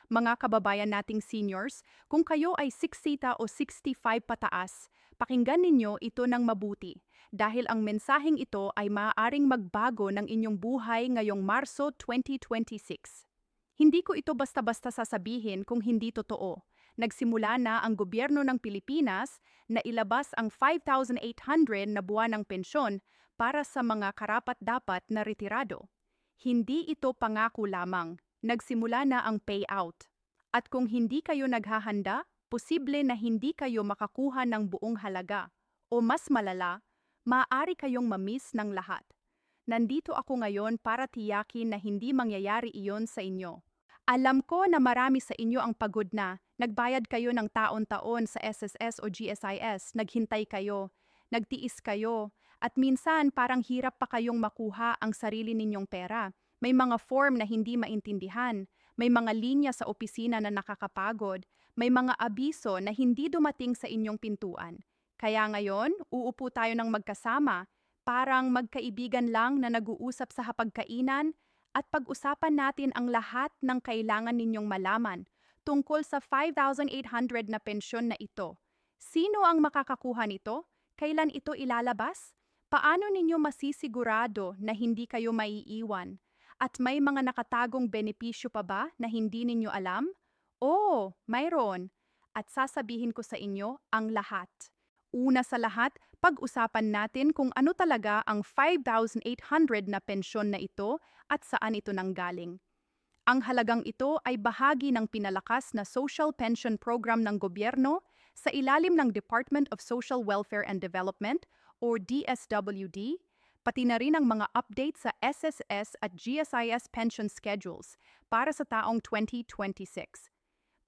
Mga kababayan nating seniors, kung kayo ay 60 o 65 pataas, pakinggan ninyo ito ng mabuti dahil ang mensaheng ito ay maaaring magbago ng inyong buhay ngayong Marso 2026. Hindi ko ito basta-basta sasabihin kung hindi totoo. Nagsimula na ang gobyerno ng Pilipinas na ilabas ang 5,800 na buwan ng pensyon para sa mga karapat-dapat na retirado. Hindi ito pangako lamang. Nagsimula na ang payout. At kung hindi kayo naghahanda, posible na hindi kayo makakuha ng buong halaga. O mas malala, maaari kayong mamiss ng lahat. Nandito ako ngayon para tiyakin na hindi mangyayari iyon sa inyo. Alam ko na marami sa inyo ang pagod na, nagbayad kayo ng taon-taon sa SSS o GSIS, naghintay kayo, nagtiis kayo, at minsan parang hirap pa kayong makuha ang sarili ninyong pera. May mga form na hindi maintindihan, may mga linya sa opisina na nakakapagod, may mga abiso na hindi dumating sa inyong pintuan. Kaya ngayon, uupo tayo ng magkasama, parang magkaibigan lang na nag-uusap sa hapagkainan at pag-usapan natin ang lahat ng kailangan ninyong malaman tungkol sa 5,800 na pensyon na ito. Sino ang makakakuha nito? Kailan ito ilalabas? Paano ninyo masisigurado na hindi kayo maiiwan? At may mga nakatagong benepisyo pa ba na hindi ninyo alam? Oo, mayroon. At sasabihin ko sa inyo ang lahat. Una sa lahat, pag-usapan natin kung ano talaga ang 5,800 na pensyon na ito at saan ito nanggaling. Ang halagang ito ay bahagi ng pinalakas na social pension program ng gobyerno sa ilalim ng Department of Social Welfare and Development o DSWD, pati na rin ang mga update sa SSS at GSIS pension schedules para sa taong 2026.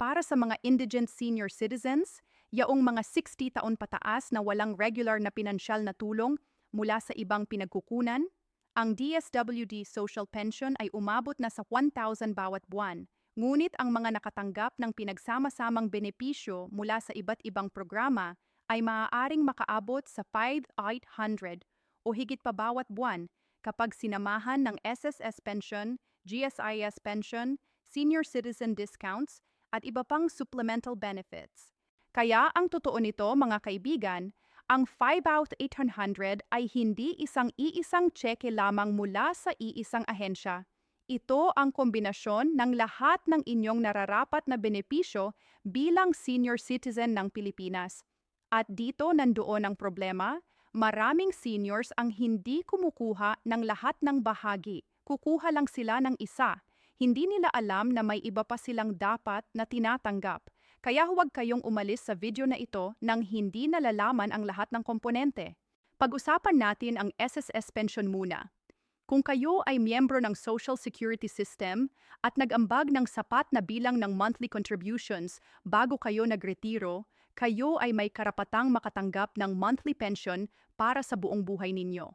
Para sa mga indigent senior citizens, yaong mga 60 taon pataas na walang regular na pinansyal na tulong mula sa ibang pinagkukunan, ang DSWD social pension ay umabot na sa 1,000 bawat buwan. Ngunit ang mga nakatanggap ng pinagsama-samang benepisyo mula sa iba't ibang programa ay maaaring makaabot sa 5,800 o higit pa bawat buwan kapag sinamahan ng SSS pension, GSIS pension, senior citizen discounts, at iba pang supplemental benefits. Kaya ang totoo nito, mga kaibigan, ang 5,800 ay hindi isang-iisang tseke lamang mula sa iisang ahensya. Ito ang kombinasyon ng lahat ng inyong nararapat na benepisyo bilang senior citizen ng Pilipinas. At dito nandoon ang problema. Maraming seniors ang hindi kumukuha ng lahat ng bahagi. Kukuha lang sila ng isa. Hindi nila alam na may iba pa silang dapat na tinatanggap. Kaya huwag kayong umalis sa video na ito nang hindi nalalaman ang lahat ng komponente. Pag-usapan natin ang SSS pension muna. Kung kayo ay miyembro ng Social Security System at nag-ambag ng sapat na bilang ng monthly contributions bago kayo nagretiro, kayo ay may karapatang makatanggap ng monthly pension para sa buong buhay ninyo.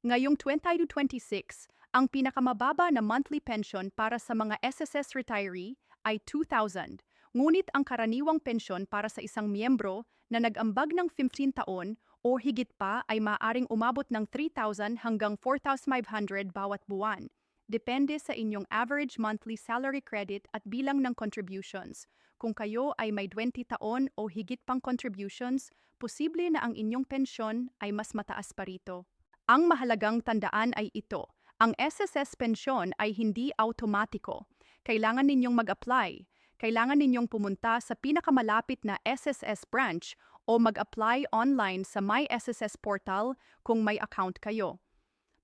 Ngayong 2026, ang pinakamababa na monthly pension para sa mga SSS retiree ay 2,000. Ngunit ang karaniwang pensyon para sa isang miyembro na nag-ambag ng 15 taon o higit pa ay maaaring umabot ng 3,000 hanggang 4,500 bawat buwan. Depende sa inyong average monthly salary credit at bilang ng contributions. Kung kayo ay may 20 taon o higit pang contributions, posible na ang inyong pensyon ay mas mataas pa rito. Ang mahalagang tandaan ay ito. Ang SSS pensyon ay hindi automatiko. Kailangan ninyong mag-apply. Kailangan ninyong pumunta sa pinakamalapit na SSS branch o mag-apply online sa My SSS portal kung may account kayo.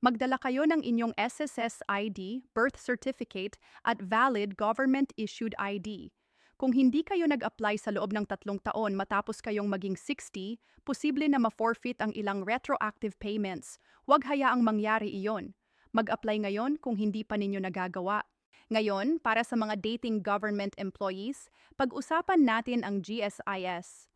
Magdala kayo ng inyong SSS ID, birth certificate at valid government-issued ID. Kung hindi kayo nag-apply sa loob ng 3 taon matapos kayong maging 60, posible na ma-forfeit ang ilang retroactive payments. Huwag hayaang mangyari iyon. Mag-apply ngayon kung hindi pa ninyo nagagawa. Ngayon, para sa mga dating government employees, pag-usapan natin ang GSIS.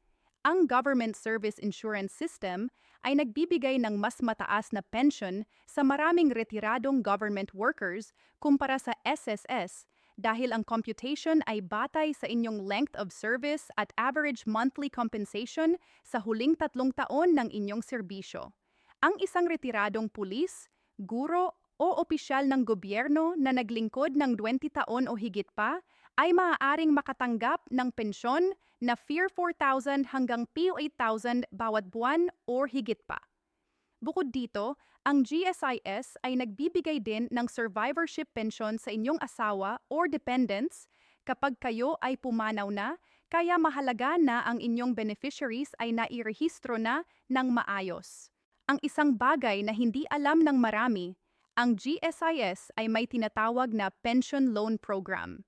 Ang Government Service Insurance System ay nagbibigay ng mas mataas na pension sa maraming retiradong government workers kumpara sa SSS dahil ang computation ay batay sa inyong length of service at average monthly compensation sa huling 3 taon ng inyong serbisyo. Ang isang retiradong pulis, guro o opisyal ng gobyerno na naglingkod ng 20 taon o higit pa ay maaaring makatanggap ng pensyon na FEAR 4,000 hanggang PO 8,000 bawat buwan o higit pa. Bukod dito, ang GSIS ay nagbibigay din ng survivorship pension sa inyong asawa or dependents kapag kayo ay pumanaw na, kaya mahalaga na ang inyong beneficiaries ay nairehistro na ng maayos. Ang isang bagay na hindi alam ng marami, ang GSIS ay may tinatawag na Pension Loan Program.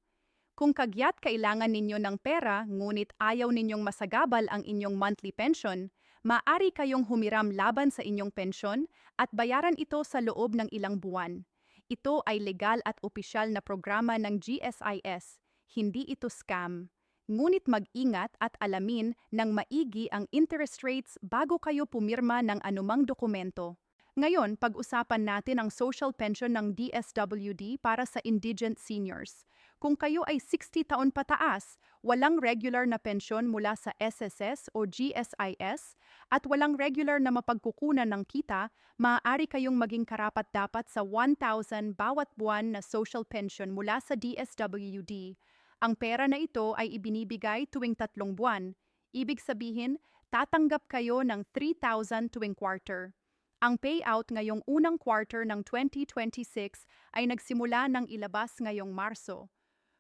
Kung kagyat kailangan ninyo ng pera ngunit ayaw ninyong masagabal ang inyong monthly pension, maaari kayong humiram laban sa inyong pensyon at bayaran ito sa loob ng ilang buwan. Ito ay legal at opisyal na programa ng GSIS, hindi ito scam. Ngunit mag-ingat at alamin ng maigi ang interest rates bago kayo pumirma ng anumang dokumento. Ngayon, pag-usapan natin ang social pension ng DSWD para sa indigent seniors. Kung kayo ay 60 taon pataas, walang regular na pensyon mula sa SSS o GSIS at walang regular na mapagkukunan ng kita, maaari kayong maging karapat-dapat sa 1,000 bawat buwan na social pension mula sa DSWD. Ang pera na ito ay ibinibigay tuwing 3 buwan. Ibig sabihin, tatanggap kayo ng 3,000 tuwing quarter. Ang payout ngayong unang quarter ng 2026 ay nagsimula ng ilabas ngayong Marso.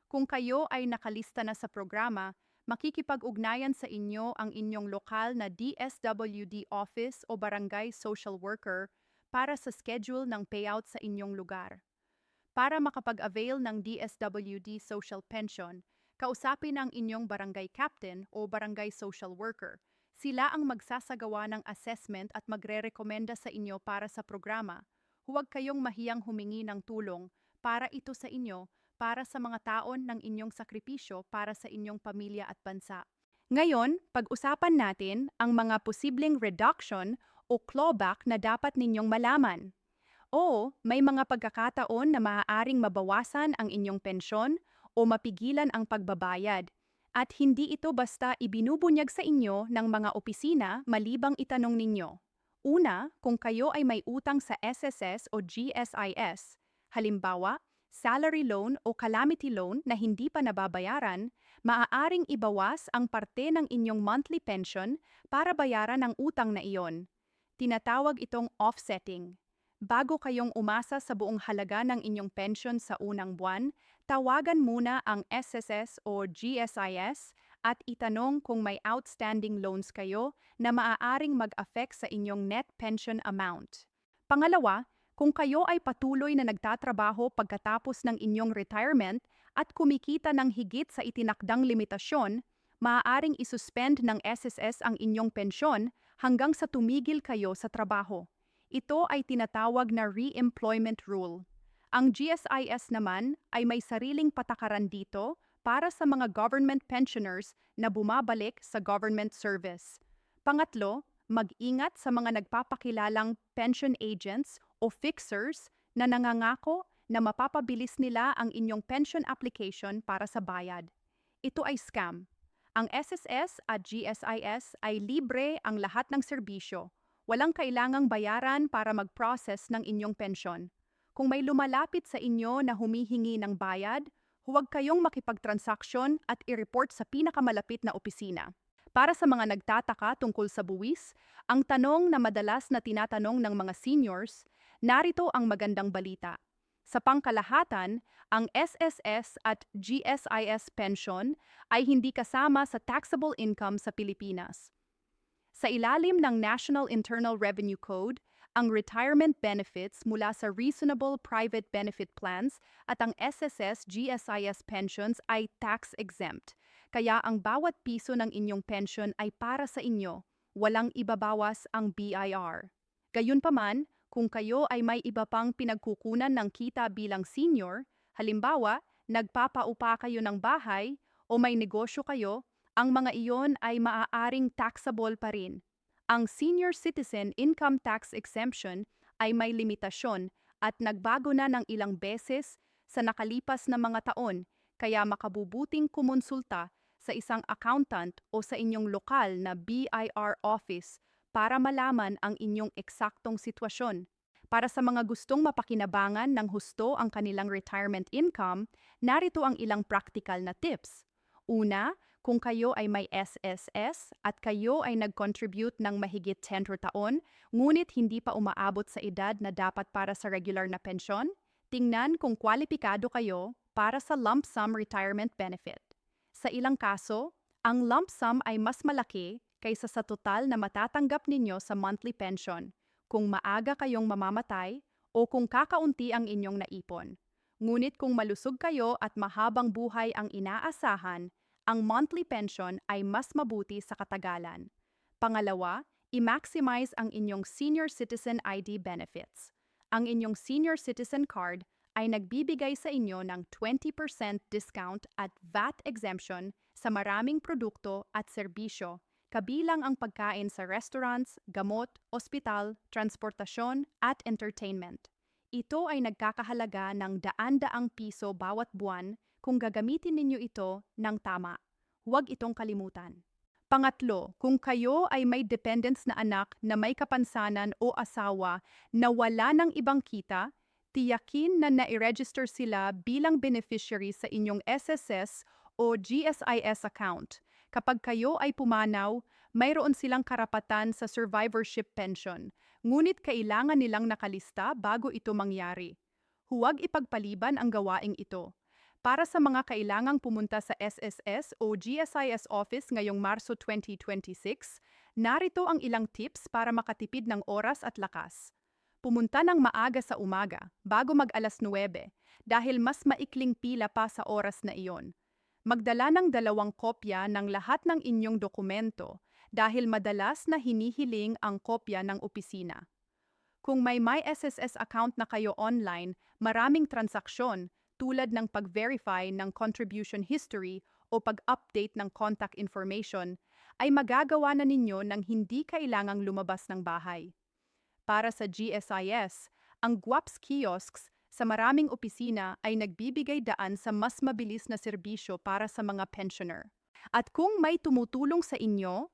Kung kayo ay nakalista na sa programa, makikipag-ugnayan sa inyo ang inyong lokal na DSWD office o barangay social worker para sa schedule ng payout sa inyong lugar. Para makapag-avail ng DSWD social pension, kausapin ang inyong barangay captain o barangay social worker. Sila ang magsasagawa ng assessment at magre-rekomenda sa inyo para sa programa. Huwag kayong mahiyang humingi ng tulong para ito sa inyo, para sa mga taon ng inyong sakripisyo para sa inyong pamilya at bansa. Ngayon, pag-usapan natin ang mga posibleng reduction o clawback na dapat ninyong malaman. Oo, may mga pagkakataon na maaaring mabawasan ang inyong pensyon o mapigilan ang pagbabayad. At hindi ito basta ibinubunyag sa inyo ng mga opisina malibang itanong ninyo. Una, kung kayo ay may utang sa SSS o GSIS, halimbawa, salary loan o calamity loan na hindi pa nababayaran, maaaring ibawas ang parte ng inyong monthly pension para bayaran ang utang na iyon. Tinatawag itong offsetting. Bago kayong umasa sa buong halaga ng inyong pension sa unang buwan, tawagan muna ang SSS o GSIS at itanong kung may outstanding loans kayo na maaaring mag-affect sa inyong net pension amount. Pangalawa, kung kayo ay patuloy na nagtatrabaho pagkatapos ng inyong retirement at kumikita ng higit sa itinakdang limitasyon, maaaring isuspend ng SSS ang inyong pensyon hanggang sa tumigil kayo sa trabaho. Ito ay tinatawag na re-employment rule. Ang GSIS naman ay may sariling patakaran dito para sa mga government pensioners na bumabalik sa government service. Pangatlo, mag-ingat sa mga nagpapakilalang pension agents o fixers na nangangako na mapapabilis nila ang inyong pension application para sa bayad. Ito ay scam. Ang SSS at GSIS ay libre ang lahat ng serbisyo. Walang kailangang bayaran para mag-process ng inyong pensyon. Kung may lumalapit sa inyo na humihingi ng bayad, huwag kayong makipagtransaksyon at i-report sa pinakamalapit na opisina. Para sa mga nagtataka tungkol sa buwis, ang tanong na madalas na tinatanong ng mga seniors, narito ang magandang balita. Sa pangkalahatan, ang SSS at GSIS pension ay hindi kasama sa taxable income sa Pilipinas. Sa ilalim ng National Internal Revenue Code, ang retirement benefits mula sa reasonable private benefit plans at ang SSS-GSIS pensions ay tax-exempt. Kaya ang bawat piso ng inyong pension ay para sa inyo, walang ibabawas ang BIR. Gayunpaman, kung kayo ay may iba pang pinagkukunan ng kita bilang senior, halimbawa, nagpapaupa kayo ng bahay o may negosyo kayo, ang mga iyon ay maaaring taxable pa rin. Ang Senior Citizen Income Tax Exemption ay may limitasyon at nagbago na ng ilang beses sa nakalipas na mga taon, kaya makabubuting kumonsulta sa isang accountant o sa inyong lokal na BIR office para malaman ang inyong eksaktong sitwasyon. Para sa mga gustong mapakinabangan ng husto ang kanilang retirement income, narito ang ilang practical na tips. Una, kung kayo ay may SSS at kayo ay nag-contribute ng mahigit 10 taon, ngunit hindi pa umaabot sa edad na dapat para sa regular na pensyon, tingnan kung kwalipikado kayo para sa lump sum retirement benefit. Sa ilang kaso, ang lump sum ay mas malaki kaysa sa total na matatanggap ninyo sa monthly pension kung maaga kayong mamamatay o kung kakaunti ang inyong naipon. Ngunit kung malusog kayo at mahabang buhay ang inaasahan, ang monthly pension ay mas mabuti sa katagalan. Pangalawa, i-maximize ang inyong senior citizen ID benefits. Ang inyong senior citizen card ay nagbibigay sa inyo ng 20% discount at VAT exemption sa maraming produkto at serbisyo, kabilang ang pagkain sa restaurants, gamot, ospital, transportasyon at entertainment. Ito ay nagkakahalaga ng daan-daang piso bawat buwan kung gagamitin ninyo ito ng tama. Huwag itong kalimutan. Pangatlo, kung kayo ay may dependents na anak na may kapansanan o asawa na wala ng ibang kita, tiyakin na nai-register sila bilang beneficiary sa inyong SSS o GSIS account. Kapag kayo ay pumanaw, mayroon silang karapatan sa survivorship pension, ngunit kailangan nilang nakalista bago ito mangyari. Huwag ipagpaliban ang gawaing ito. Para sa mga kailangang pumunta sa SSS o GSIS office ngayong Marso 2026, narito ang ilang tips para makatipid ng oras at lakas. Pumunta ng maaga sa umaga, bago mag-alas 9, dahil mas maikling pila pa sa oras na iyon. Magdala ng 2 kopya ng lahat ng inyong dokumento dahil madalas na hinihiling ang kopya ng opisina. Kung may SSS account na kayo online, maraming transaksyon tulad ng pag-verify ng contribution history o pag-update ng contact information ay magagawa na ninyo nang hindi kailangang lumabas ng bahay. Para sa GSIS, ang GWAPS kiosks sa maraming opisina ay nagbibigay daan sa mas mabilis na serbisyo para sa mga pensioner. At kung may tumutulong sa inyo,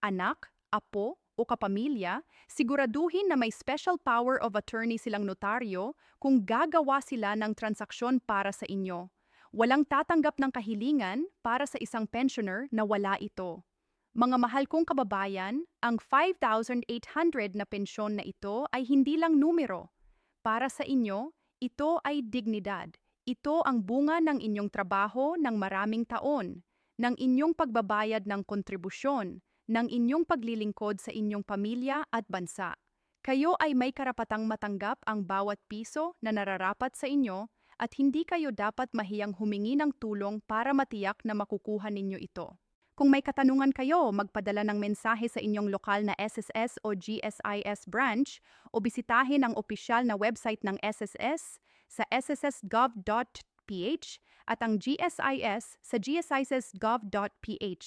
anak, apo o kapamilya, siguraduhin na may special power of attorney silang notaryo kung gagawa sila ng transaksyon para sa inyo. Walang tatanggap ng kahilingan para sa isang pensioner na wala ito. Mga mahal kong kababayan, ang 5,800 na pensyon na ito ay hindi lang numero. Para sa inyo, ito ay dignidad. Ito ang bunga ng inyong trabaho ng maraming taon, ng inyong pagbabayad ng kontribusyon, ng inyong paglilingkod sa inyong pamilya at bansa. Kayo ay may karapatang matanggap ang bawat piso na nararapat sa inyo at hindi kayo dapat mahiyang humingi ng tulong para matiyak na makukuha ninyo ito. Kung may katanungan kayo, magpadala ng mensahe sa inyong lokal na SSS o GSIS branch o bisitahin ang opisyal na website ng SSS sa sss.gov.ph at ang GSIS sa gsis.gov.ph.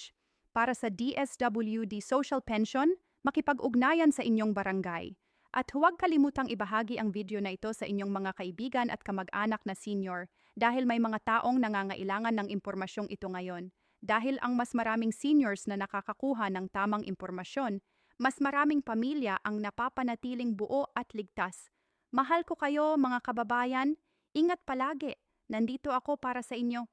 Para sa DSWD Social Pension, makipag-ugnayan sa inyong barangay. At huwag kalimutang ibahagi ang video na ito sa inyong mga kaibigan at kamag-anak na senior dahil may mga taong nangangailangan ng impormasyong ito ngayon. Dahil ang mas maraming seniors na nakakakuha ng tamang impormasyon, mas maraming pamilya ang napapanatiling buo at ligtas. Mahal ko kayo mga kababayan, ingat palagi. Nandito ako para sa inyo.